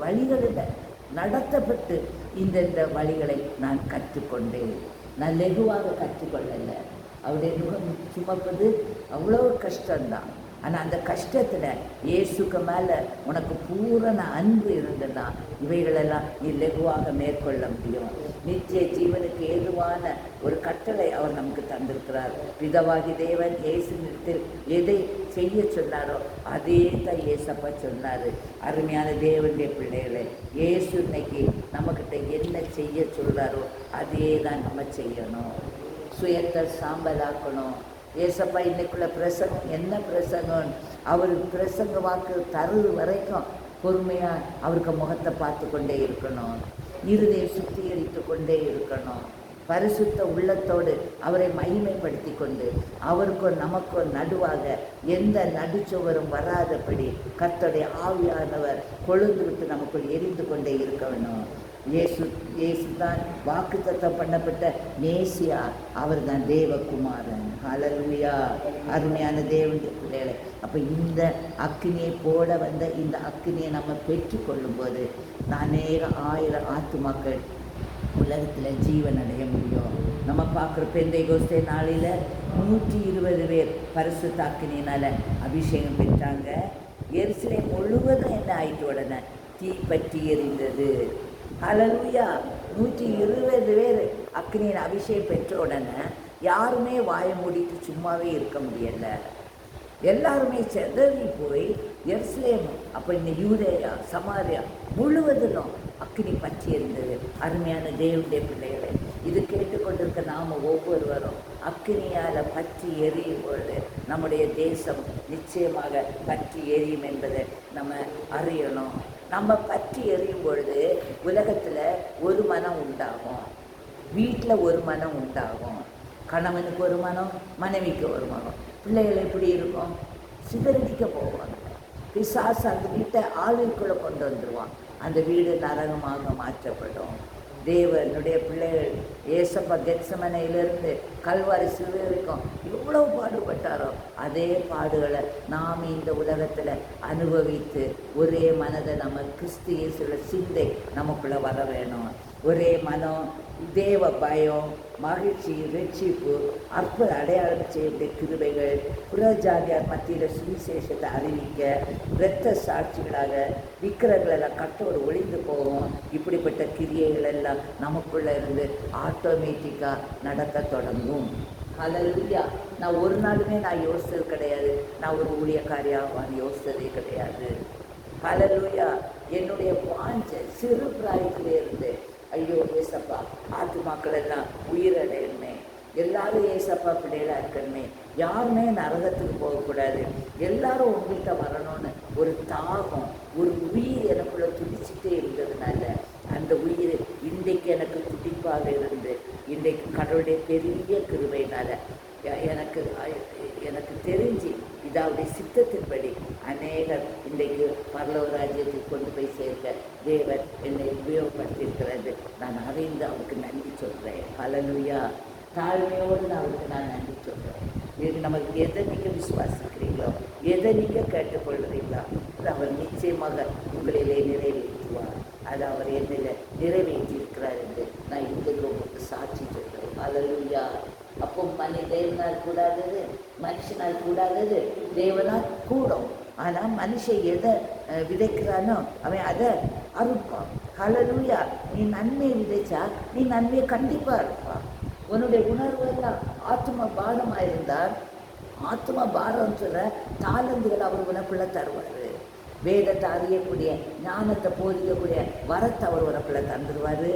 வழிகளில் நடத்தப்பட்டு இந்த வழிகளை நான் கற்றுக்கொண்டேன். நான் லெகுவாக கற்றுக்கொள்ளலை. அவருடைய முகம் சுமப்பது அவ்வளோ கஷ்டம்தான். ஆனால் அந்த கஷ்டத்தில் இயேசுக்கு மேலே உனக்கு பூரண அன்பு இருந்ததுன்னா இவைகளெல்லாம் நீ லெகுவாக மேற்கொள்ள முடியும். நித்திய ஜீவனுக்கு ஏதுவான ஒரு கட்டளை அவர் நமக்கு தந்திருக்கிறார். பிதாவாகி தேவன் இயேசுவிடத்தில் எதை செய்ய சொன்னாரோ அதே தான் இயேசப்பா சொன்னார். அருமையான தேவனுடைய பிள்ளைகளை, இயேசு இன்னைக்கு நம்மக்கிட்ட என்ன செய்ய சொல்கிறாரோ அதே தான் நம்ம செய்யணும். சுயத்தை சாம்பலாக்கணும். ஏசப்பா இன்னைக்குள்ள பிரசங்கம் என்ன பிரசங்கம், அவர் பிரசங்க வாக்கு தருது வரைக்கும் பொறுமையாக அவருக்கு முகத்தை பார்த்து கொண்டே இருக்கணும். இருதயை சுத்திகரித்து கொண்டே இருக்கணும். பரிசுத்த உள்ளத்தோடு அவரை மகிமைப்படுத்தி கொண்டு அவருக்கும் நமக்கும் நடுவாக எந்த நடுச்சுவரும் வராதபடி கர்த்தருடைய ஆவியானவர் கொழுந்துவிட்டு நமக்குள் எரிந்து கொண்டே இருக்க வேணும். இயேசு தான் வாக்குத்தத்தம் பண்ணப்பட்ட மேசியா, அவர் தான் தேவகுமாரன். ஹல்லேலூயா. அருமையான தேவனுடைய பிள்ளைகளை, அப்போ இந்த அக்கினியை போட வந்த இந்த அக்கினியை நம்ம பெற்றுக்கொள்ளும் போது அநேக ஆயிரம் ஆத்துமாக்கள் உலகத்தில் ஜீவன் அடைய முடியும். நம்ம பார்க்குற பெந்தைகோஸ்தே நாளில் 120 பேர் பரிசுத்த அக்கினியினால் அபிஷேகம் பெற்றாங்க. எருசலேம் முழுவதும் என்ன ஆயிட்டு உடனே தீ பற்றி எறிந்தது. ஹல்லேலூயா. 120 பேர் அக்னியின் அபிஷேகம் பெற்ற உடனே யாருமே வாயை மூடிட்டு சும்மாவே இருக்க முடியலை. எல்லாருமே செதறி போய் எருசலேம், அப்போ இந்த யூதேயா சமாரியா முழுவதிலும் அக்னி பற்றி இருந்தது. அருமையான தேவனுடைய பிள்ளைகளை, இது கேட்டுக்கொண்டிருக்க நாம் ஒவ்வொருவரும் அக்னியால் பற்றி எரியும் பொழுது நம்முடைய தேசம் நிச்சயமாக பற்றி எரியும் என்பதை நம்ம அறியணும். நம்ம பற்றி எறியும் பொழுது உலகத்தில் ஒரு மனம் உண்டாகும், வீட்டில் ஒரு மனம் உண்டாகும், கணவனுக்கு ஒரு மனம், மனைவிக்கு ஒரு மனம், பிள்ளைகள் எப்படி இருக்கும், சிதறடிக்க போவாங்க. பிசாசு அந்த வீட்டை ஆளுக்குள்ளே கொண்டு வந்துடுவான். அந்த வீடு நரகமாக மாற்றப்படும். தேவனுடைய பிள்ளைகள் ஏசப்பா கெத்சமனையிலிருந்து கல்வாரி சிலுவை வரைக்கும் எவ்வளவு பாடுபட்டாரோ அதே பாடுகளை நாம் இந்த உலகத்தில் அனுபவித்து ஒரே மனதை நம்ம கிறிஸ்து இயேசுவின் சிந்தை நமக்குள்ளே வர வேணும். ஒரே மனம், தேவ பயம், மகிழ்ச்சி, ரட்சிப்பு, அற்புத அடையாளம் செய்யக்கூடிய கிருபைகள், புறஜாதியார் மத்தியில் சுவிசேஷத்தை அறிவிக்க, இரத்த சாட்சிகளாக விக்கிரங்களெல்லாம் கட்டோடு ஒளிந்து போகும். இப்படிப்பட்ட கிரியைகள் எல்லாம் நமக்குள்ளே இருந்து ஆட்டோமேட்டிக்காக நடக்க தொடங்கும். ஹல்லேலூயா. நான் ஒரு நாளுமே நான் யோசித்தது கிடையாது, நான் ஒரு ஊழியக்காரியாவான்னு யோசித்ததே கிடையாது. ஹல்லேலூயா. என்னுடைய வாஞ்ச சிறு பிராயத்திலே இருந்து, ஐயோ ஏசப்பா ஆத்துமாக்கள் எல்லாம் உயிரடையணுமே, எல்லாரும் ஏசப்பா பிள்ளைகளாக இருக்கணுமே, யாருமே நரகத்துக்கு போகக்கூடாது, எல்லாரும் உங்கள்கிட்ட வரணும்னு ஒரு தாகம், ஒரு உயிர் எனக்குள்ளே துடிச்சிட்டே இருந்ததுனால அந்த உயிர் இன்றைக்கு எனக்கு துடிப்பாக இருந்து இன்றைக்கு கடவுளுடைய பெரிய கிருபையினால் எனக்கு தெரிஞ்சு இதாவுடைய சித்தத்தின்படி அநேகர் இன்றைக்கு பரலோக ராஜ்யத்துக்கு கொண்டு போய் சேர்க்க தேவன் என்னை உபயோகப்படுத்தியிருக்கிறது. நான் அறிந்து அவருக்கு நன்றி சொல்கிறேன். ஹல்லேலூயா. தாழ்மையோடு அவருக்கு நான் நன்றி சொல்கிறேன். இது நமக்கு எதை நீங்கள் விசுவாசிக்கிறீங்களோ, எதை நீங்கள் கேட்டுக்கொள்கிறீங்களோ அது அவர் நிச்சயமாக உங்களிலே நிறைவேற்றுவார். அது அவர் என்னில் நிறைவேற்றி இருக்கிறார் என்று நான் இன்றைக்கு உங்களுக்கு சாட்சி சொல்கிறேன். ஹல்லேலூயா. அப்போ தேவனால் கூடாதது, மனுஷனால் கூடாதது தேவனால் கூடும். ஆனால் மனுஷன் எதை விதைக்கிறானோ அவன் அதை அறுப்பான். ஹல்லேலூயா. நீ நன்மையை விதைச்சா நீ நன்மையை கண்டிப்பாக இருப்பான். உன்னுடைய உணர்வு எல்லாம் ஆத்ம பாரமாக இருந்தால் ஆத்ம பாரம் சொல்ல தாளந்துகள் அவர் உனக்குள்ள தருவார். வேதத்தை அறியக்கூடிய, ஞானத்தை போதிக்கக்கூடிய வரத்தை அவர் உனக்குள்ள தந்துடுவார்.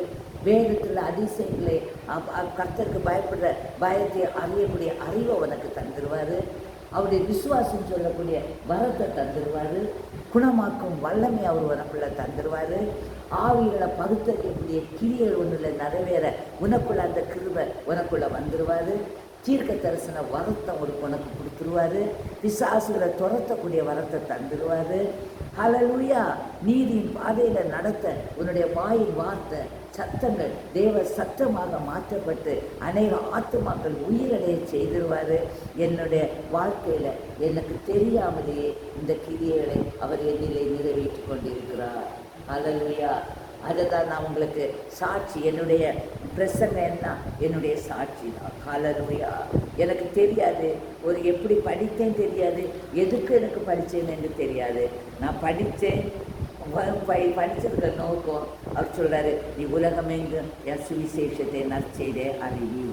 வேதத்தில் அதிசயங்களை கர்த்தருக்கு பயப்படுற பயத்தை அறியக்கூடிய அறிவை உனக்கு தந்துடுவார். அவருடைய விசுவாசம் சொல்லக்கூடிய வரத்தை தந்துடுவார். குணமாக்கும் வல்லமை அவர் உனக்குள்ள தந்துடுவார். ஆவிகளை பகுத்தறியக்கூடிய கிரியைகள் ஒன்றில் நிறைவேற உனக்குள்ள அந்த கிருபை உனக்குள்ள வந்துடுவார். தீர்க்க தரிசன வரத்தை உனக்கு கொடுத்துருவாரு. பிசாசுகளை துரத்தக்கூடிய வரத்தை தந்துடுவார். ஹல்லேலூயா. நீதியின் பாதையில் நடத்த உன்னுடைய வாயின் வார்த்தை சத்தங்கள் தேவ சத்தமாக மாற்றப்பட்டு அநேக ஆத்துமாக்கள் உயிரடைய செய்திருவார். என்னுடைய வாழ்க்கையில் எனக்கு தெரியாமலேயே இந்த கிரியைகளை அவர் என்னிலே நிறைவேற்றி கொண்டிருக்கிறார். ஹல்லேலூயா. அதை தான் நான் உங்களுக்கு சாட்சி, என்னுடைய பிரசங்கம் என்ன, என்னுடைய சாட்சி தான். ஹல்லேலூயா. எனக்கு தெரியாது, ஒரு எப்படி படித்தேன்னு தெரியாது, எதுக்கு எனக்கு படித்தேன்னு எனக்கு தெரியாது. நான் படித்தேன், படிச்சிருக்க நோக்கம் அவர் சொல்கிறாரு, நீ உலகமெங்கும் என் சுவிசேஷத்தை நற்செய்தே அறிவி.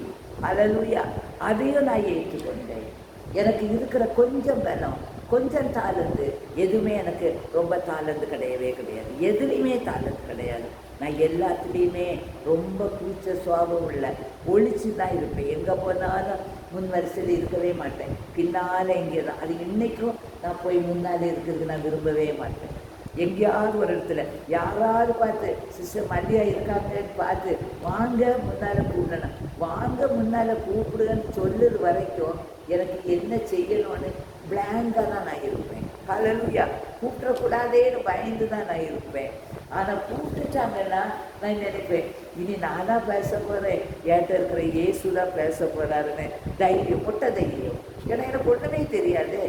ஹல்லேலூயா. அதையும் நான் ஏற்றுக்கொண்டேன். எனக்கு இருக்கிற கொஞ்சம் பலம், கொஞ்சம் தாளந்து, எதுவுமே எனக்கு ரொம்ப தாளந்து கிடையவே கிடையாது. எதுலேயுமே தாளந்து கிடையாது. நான் எல்லாத்துலேயுமே ரொம்ப கூச்ச சுவாபம் உள்ள ஒழிச்சு தான் இருப்பேன். எங்கே போனாலும் முன் வரிசையில் இருக்கவே மாட்டேன், பின்னால் எங்கே தான். அது இன்றைக்கும் நான் போய் முன்னால் இருக்கிறதுக்கு நான் விரும்பவே மாட்டேன். எங்கேயாவது ஒரு இடத்துல யாராவது பார்த்து சிஸ்டர் மல்லியா இருக்காங்கன்னு பார்த்து வாங்க முன்னால் கூப்பிடணும், வாங்க முன்னால் கூப்பிடுங்கன்னு சொல்லுறது வரைக்கும் எனக்கு என்ன செய்யணும்னு பிளாங்காக தான் நான் இருப்பேன். ஹல்லேலூயா. கூப்பிடக்கூடாதேன்னு பயந்து தான் நான் இருப்பேன். ஆனால் கூப்பிட்டுட்டாங்கன்னா நான் நினைப்பேன், இனி நானாக பேச போகிறேன், ஏன்ட்ட இருக்கிற இயேசு தான் பேச போகிறாருன்னு தைரியம், முட்டை தைரியம். ஏன்னா எனக்கு ஒன்றுமே தெரியாது.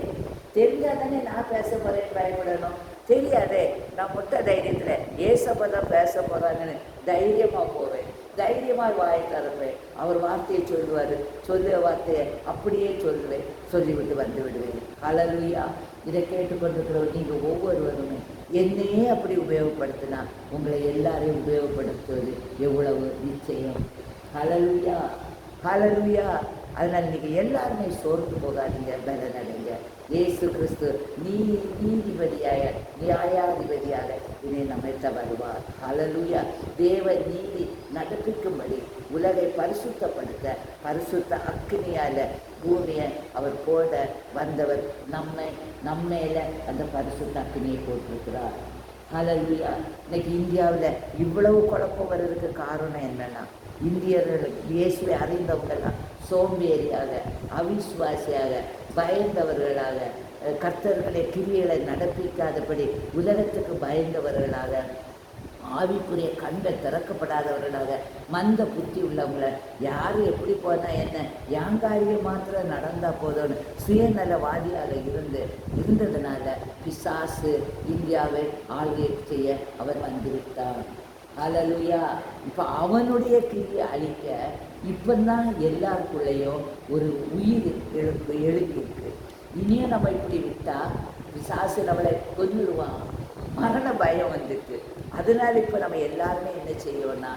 தெரிஞ்சால் தானே நான் பேச போகிறேன்னு பயப்படணும். தெரியாதே, நான் முட்டை தைரியத்தில் ஏசப்பா தான் பேச போகிறாங்கன்னு தைரியமாக போவேன். தைரியமாக வாயை திறப்பேன். அவர் வார்த்தையை சொல்லுவார், சொல்லுற வார்த்தையை அப்படியே சொல்லுவேன், சொல்லிவிட்டு வந்து விடுவேன். ஹல்லேலூயா. இதை கேட்டுக்கொண்டிருக்கிறவர் நீங்கள் ஒவ்வொருவருமே என்னையே அப்படி உபயோகப்படுத்தினா உங்களை எல்லாரையும் உபயோகப்படுத்துவது எவ்வளவு நிச்சயம். ஹல்லேலூயா. ஹல்லேலூயா. அதனால் நீங்கள் எல்லாருமே சோர்ந்து போகாதீங்க, பலனடைங்க. இயேசு கிறிஸ்து நீதிபதியாக நியாயாதிபதியாக இதை நம்மிட்ட வருவார். ஹல்லேலூயா. தேவ நீதி நடப்பிக்கும்படி உலகை பரிசுத்தப்படுத்த பரிசுத்த அக்கினியால் பூமியை அவர் போட வந்தவர் நம்மையில அந்த பரிசுத்த அக்கினியை போட்டிருக்கிறார். ஹல்லேலூயா. இன்னைக்கு இந்தியாவில் இவ்வளவு குழப்பம் வர்றதுக்கு காரணம் என்னன்னா, இந்தியர்கள் இயேசுவை அறிந்தவங்கெல்லாம் சோம்பேறியாக, அவிசுவாசியாக, பயந்தவர்களாக, கர்த்தர்களை கிரியைகளை நடப்பிக்காதபடி உலகத்துக்கு பயந்தவர்களாக, ஆவிக்குரிய கண்கள் திறக்கப்படாதவர்களாக, மந்த புத்தி உள்ளவங்கள யார் எப்படி போனால் என்ன, யாங்காரியம் மாத்திரம் நடந்தால் போதும்னு சுயநலவாதியாக இருந்ததுனால பிசாசு இந்தியாவை ஆள்கை செய்ய அவர் வந்துவிட்டார். ஹல்லேலூயா. இப்போ அவனுடைய கிரியை அழிக்க இப்போ தான் எல்லாருக்குள்ளேயும் ஒரு உயிர் எழுப்பியிருக்கு. இனியும் நம்ம இப்படி விட்டால் பிசாசு நம்மளை கொன்னுடுவான். மரண பயம் வந்துட்டு. அதனால இப்போ நம்ம எல்லாருமே என்ன செய்யணும்னா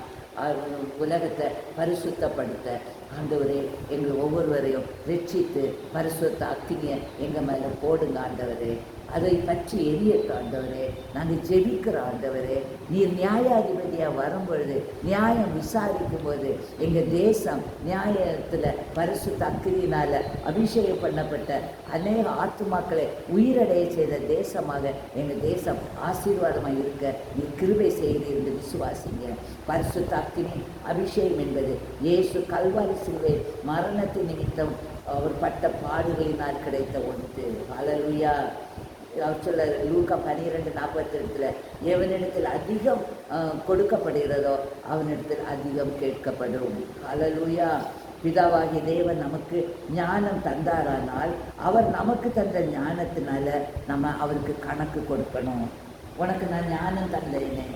உலகத்தை பரிசுத்தப்படுத்த ஆண்டவரே எங்கள் ஒவ்வொருவரையும் ரட்சித்து பரிசுத்த அக்கினியை எங்கள் மேலே போடுங்க ஆண்டவரே. அதை பற்றி எரியட்டும் ஆண்டவரே. நாங்கள் ஜெபிக்கிற ஆண்டவரே, நீர் நியாயாதிபதியாக வரும்பொழுது நியாயம் விசாரிக்கும் போது எங்கள் தேசம் நியாயத்தில் பரிசுத்த அக்கினியினால் அபிஷேகம் பண்ணப்பட்ட அநேக ஆத்துமாக்களை உயிரடைய செய்த தேசமாக எங்கள் தேசம் ஆசீர்வாதமாக இருக்க நீ கிருபை செய்து இருந்து விசுவாசிங்க. பரிசுத்த அக்கினி அபிஷேகம் என்பது இயேசு கல்வாரி சிலுவை மரணத்தின் நிமித்தம் அவர் பட்ட பாடுகளினால் கிடைத்த ஒன்று. ஹல்லேலூயா. அவர் சொல்ல லூக்கா 12:42 எவனிடத்தில் அதிகம் கொடுக்கப்படுகிறதோ அவனிடத்தில் அதிகம் கேட்கப்படும். ஹல்லேலூயா. பிதாவாகிய தேவன் நமக்கு ஞானம் தந்தாரானால் அவர் நமக்கு தந்த ஞானத்தினால நம்ம அவருக்கு கணக்கு கொடுக்கணும். உனக்கு நான் ஞானம் தந்தேனே,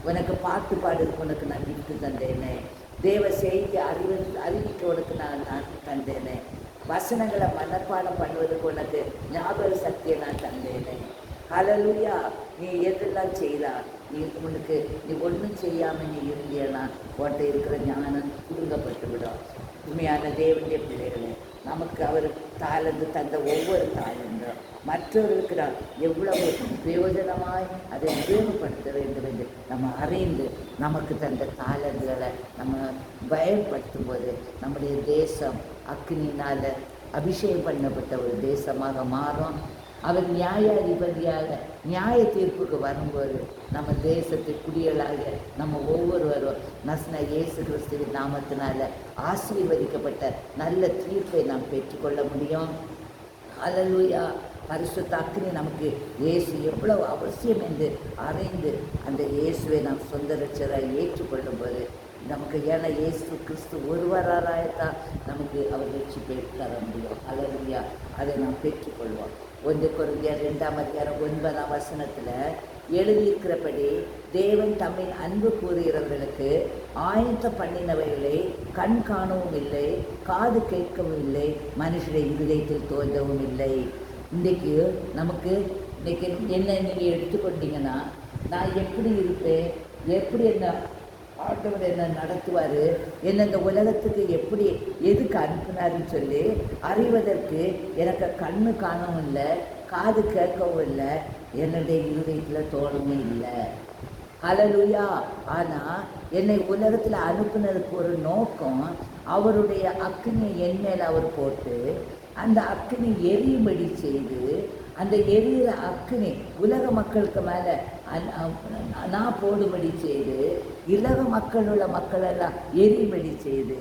உனக்கு பாட்டு பாடுறதுக்கு உனக்கு நான் கிஃப்ட் தந்தேனே, தேவ செய்தி அறிவிக்க உனக்கு நான் தந்தேனே, வசனங்களை மனப்பாடம் பண்ணுவதுக்கு உனக்கு ஞாபக சக்தியை நான் தந்தேனே. ஹல்லேலூயா. நீ எதெல்லாம் செய்யலாம், நீ ஒன்றும் செய்யாமல் நீ இருந்தேன்னா உன்கிட்ட இருக்கிற ஞானம் சுருங்கப்பட்டு விடும். உண்மையான தேவனுடைய பிள்ளைகளே, நமக்கு அவர் தாளந்து தந்த ஒவ்வொரு தாளந்தும் மற்றவர்களுக்கு நான் எவ்வளவு பிரயோஜனமாய் அதை உபயோகப்படுத்த வேண்டும் என்று நம்ம அறிந்து நமக்கு தந்த தாளந்துகளை நம்ம பயன்படுத்தும் போது நம்முடைய தேசம் அக்னியினால் அபிஷேகம் பண்ணப்பட்ட ஒரு தேசமாக மாறும். அவர் நியாயாதிபதியாக நியாய தீர்ப்புக்கு வரும்போது நம்ம தேசத்தை குடிகளாக நம்ம ஒவ்வொருவரும் நஸ்ன இயேசு கிறிஸ்துவின் நாமத்தினால ஆசீர்வதிக்கப்பட்ட நல்ல தீர்ப்பை நாம் பெற்றுக்கொள்ள முடியும். அல்லேலூயா. பரிசுத்த அக்கினி நமக்கு இயேசு எவ்வளவு அவசியம் என்று அறிந்து அந்த இயேசுவை நாம் சொந்த ரட்சகராய் ஏற்றுக்கொள்ளும் போது நமக்கு, ஏன்னா இயேசு கிறிஸ்து ஒருவராய்த்தான் நமக்கு அவர் ரட்சிப்பை தர முடியும். அல்லேலூயா. அதை நாம் பெற்றுக்கொள்வோம். 1 கொரிந்தியர் 2:9 எழுதியிருக்கிறபடி தேவன் தம்மின் அன்பு கூறுகிறவர்களுக்கு ஆயத்த பண்ணினவைகளை கண் காணவும் இல்லை, காது கேட்கவும் இல்லை, மனுஷரை இருதயத்தில் தோன்றவும் இல்லை. இன்றைக்கு நமக்கு என்ன நீங்கள் எடுத்துக்கொண்டீங்கன்னா, நான் எப்படி இருப்பேன், எப்படி என்ன ஆண்டவர் என்ன நடத்துவார், என்ன இந்த உலகத்துக்கு எப்படி எதுக்கு அனுப்பினாருன்னு சொல்லி அறிவதற்கு எனக்கு கண்ணு காணவும் இல்லை, காது கேட்கவும் இல்லை, என்னுடைய இருதயத்தில் தோணவும் இல்லை. அல்லேலூயா. ஆனால் என்னை உலகத்தில் அனுப்பினதுக்கு ஒரு நோக்கம், அவருடைய அக்கினியை என் மேலே அவர் போட்டு அந்த அக்கினி எரியும்படி செய்து, அந்த எரியிற அக்கினி உலக மக்களுக்கு மேலே நான் போடும்படி செய்து, உலக மக்களுள்ள மக்களெல்லாம் எரியும்படி செய்து,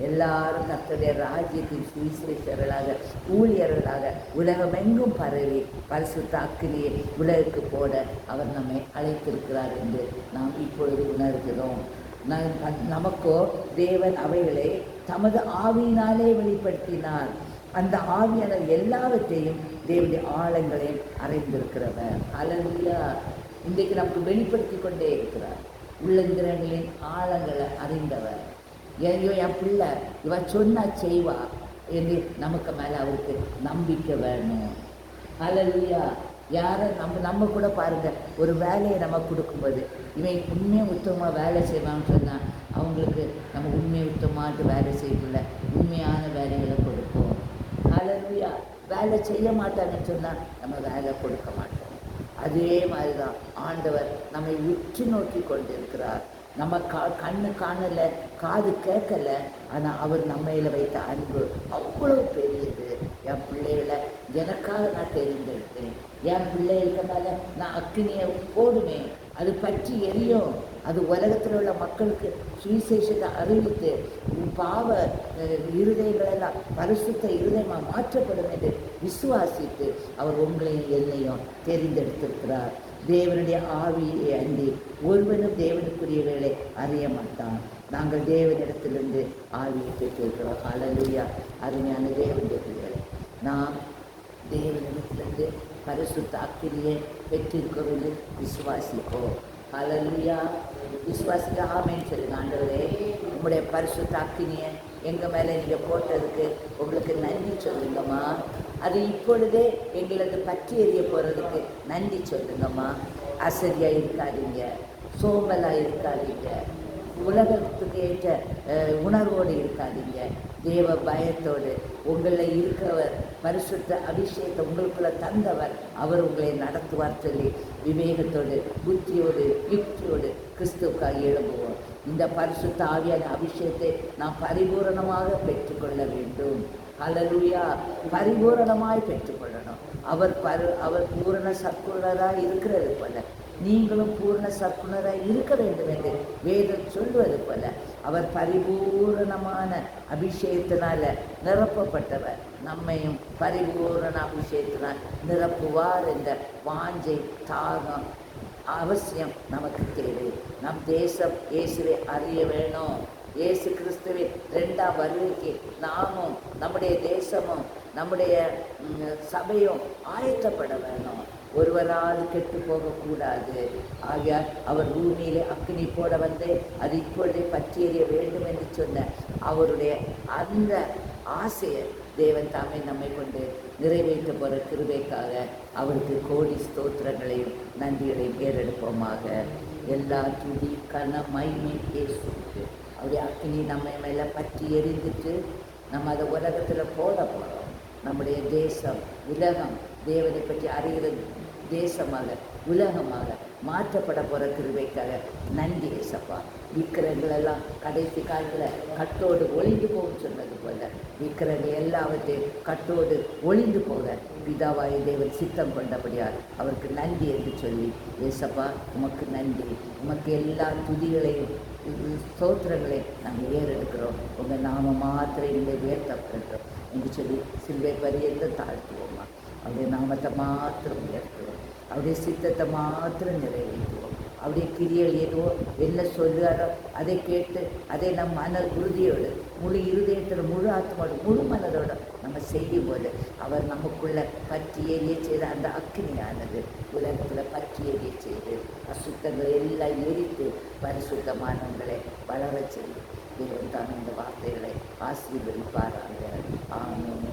எல்லாரும் கர்த்தருடைய ராஜ்யத்தின் சுவிசேஷர்களாக ஊழியர்களாக உலகமெங்கும் பரவி பரிசுத்த அக்கினியை உலகுக்கு போட அவர் நம்மை அழைத்திருக்கிறார் என்று நாம் இப்பொழுது உணர்கிறோம். நமக்கோ தேவன் அவைகளை தமது ஆவியினாலே வெளிப்படுத்தினார். அந்த ஆவியானவர் எல்லாவற்றையும் தேவனுடைய ஆழங்களையும் அறிந்திருக்கிறவர். அல்லேலூயா. இன்றைக்கு நமக்கு வெளிப்படுத்தி கொண்டே இருக்கிறார். உள்ளந்திரங்களின் ஆழங்களை அறிந்தவர். ஐயோ என் பிள்ளை இவ சொன்னா செய்வா என்று நமக்கு மேலே அவருக்கு நம்பிக்கை வேணும். அல்லேலூயா. யாரை நம்ம கூட பாருங்கள், ஒரு வேலையை நம்ம கொடுக்கும்போது இவன் உண்மையாக உத்தமமாக வேலை செய்வான்னு சொன்னால் அவங்களுக்கு நம்ம உண்மையை உத்தமாட்டு வேலை செய்யல, உண்மையான வேலைகளை கொடுப்போம். அல்லேலூயா. வேலை செய்ய மாட்டாங்கன்னு சொன்னால் நம்ம வேலை கொடுக்க மாட்டோம். அதே மாதிரி தான் ஆண்டவர் நம்மை உற்று நோக்கி கொண்டு இருக்கிறார். நம்ம கண்ணு காணலை, காது கேட்கலை, ஆனால் அவர் நம்மையில் வைத்த அன்பு அவ்வளோ பெரியது. என் பிள்ளைகளை எனக்காக நான் தெரிந்தெடுத்தேன். என் பிள்ளைகளுக்கு மேலே நான் அக்கினியை போடுவேன், அது பற்றி எரியும். அது உலகத்தில் உள்ள மக்களுக்கு சுவிசேஷத்தை அறிவித்து பாவ இருதயங்களெல்லாம் பரிசுத்த இருதயமாக மாற்றப்படும் என்று விசுவாசித்து அவர் உங்களையும் என்னையும் தெரிந்தெடுத்திருக்கிறார். தேவனுடைய ஆவியை அன்றி ஒருவனும் தேவனுக்குரியவர்களை அறிய மாட்டான். நாங்கள் தேவனிடத்திலிருந்து ஆவியை பெற்றிருக்கிறோம். அல்லேலூயா. அருமையான தேவனுடைய பிள்ளைகளை, நாம் தேவனிடத்திலிருந்து பரிசுத்த அக்கினியை பெற்றிருக்கிறோம் என்று விசுவாசிப்போம். அல்லேலூயா. விசுவாசிக்க ஆமேன்னு சொல்லுங்க. ஆண்டவரே, உங்களுடைய பரிசுத்த அக்கினியை எங்கள் மேலே நீங்கள் போட்டதுக்கு உங்களுக்கு நன்றி சொல்லுங்கம்மா. அது இப்பொழுதே எங்களது பற்றி எறிய போகிறதுக்கு நன்றி சொல்லுங்கம்மா. அசதியாக இருக்காதீங்க, சோம்பலாக இருக்காதீங்க, உலகத்துக்கு ஏற்ற உணர்வோடு இருக்காதீங்க. தேவ பயத்தோடு உங்களில் இருக்கிறவர், பரிசுத்த அபிஷேகத்தை உங்களுக்குள்ள தந்தவர், அவர் உங்களை நடத்துவார் சொல்லி விவேகத்தோடு புத்தியோடு யுக்தியோடு கிறிஸ்துவுக்காக எழும்புவோம். இந்த பரிசுத்த ஆவியான அபிஷேகத்தை நாம் பரிபூரணமாக பெற்றுக்கொள்ள வேண்டும். அல்லேலூயா. பரிபூரணமாய் பெற்றுக்கொள்ளணும். அவர் பூரண சற்குணராக இருக்கிறது போல நீங்களும் பூர்ண சற்குணராக இருக்க வேண்டும் என்று வேதம் சொல்வது போல அவர் பரிபூரணமான அபிஷேகத்தினால நிரப்பப்பட்டவர். நம்மையும் பரிபூரண அபிஷேகத்தினால் நிரப்புவார் என்ற வாஞ்சை தாகம் அவசியம் நமக்கு தேவை. நம் தேசம் இயேசுவை அறிய வேணும். இயேசு கிறிஸ்துவின் 2ஆம் வருகைக்கு நாமும் நம்முடைய தேசமும் நம்முடைய சபையும் ஆயத்தப்பட வேணும். ஒருவரால் கெட்டு போகக்கூடாது. ஆகையால் அவர் பூமியிலே அக்கினி போட வந்து அது இப்பொழுதே பற்றி எறிய வேண்டும் என்று சொன்ன அவருடைய அந்த ஆசையை தேவன் தாமே நம்மை கொண்டு நிறைவேற்ற போகிற கிருபைக்காக அவருக்கு கோடி ஸ்தோத்திரங்களையும் நன்றிகளையும் ஏறெடுப்போமாக. எல்லா துதி கன மகிமை இயேசுவுக்கு. அவருடைய அக்கினி நம்ம மேலே பற்றி எரிந்துட்டு நம்ம அதை உலகத்தில் போட போகிறோம். நம்முடைய தேசம் உலகம் தேவனை பற்றி அறிகிற தேசமாக உலகமாக மாற்றப்பட போகிற கிருபைக்காக நன்றி ஏசப்பா. விக்கிரங்களெல்லாம் கடைசி காலத்தில் கட்டோடு ஒளிந்து போகும் சொன்னது போல விக்கிரங்கள் எல்லாவற்றையும் கட்டோடு ஒளிந்து போக பிதாவாய தேவன் சித்தம் கொண்டபடியால் அவருக்கு நன்றி என்று சொல்லி, ஏசப்பா உமக்கு நன்றி, உமக்கு எல்லா துதிகளையும் ஸ்தோத்திரங்களையும் நாங்கள் ஏறெடுக்கிறோம். உங்கள் நாம மாத்திரை நீங்கள் உயர்த்தப்படுகிறோம் என்று சொல்லி சிலுவை பரியந்த தாழ்த்துவோம்மா. அவருடைய நாமத்தை மாத்திரம் உயர்த்துவோம், அவருடைய சித்தத்தை மாத்திரம் நிறைவேற்றுவோம். அவருடைய கிரியல் ஏதோ என்ன சொல்லுறாரோ அதை கேட்டு அதை நம் மன உறுதியோடு முழு இருதயத்தில் முழு ஆத்மாவோடு முழு மனதோடு நம்ம செய்யும் போது அவர் நமக்குள்ள பற்றி எரிய செய்த அந்த அக்னியானது உலகத்தில் பற்றி எரிய செய்து அசுத்தங்களை எல்லாம் எரித்து பரிசுத்தமானவங்களை வளர செய்யும். தேவன் தான் இந்த வார்த்தைகளை ஆசீர்வதிப்பாராங்க. ஆமென்.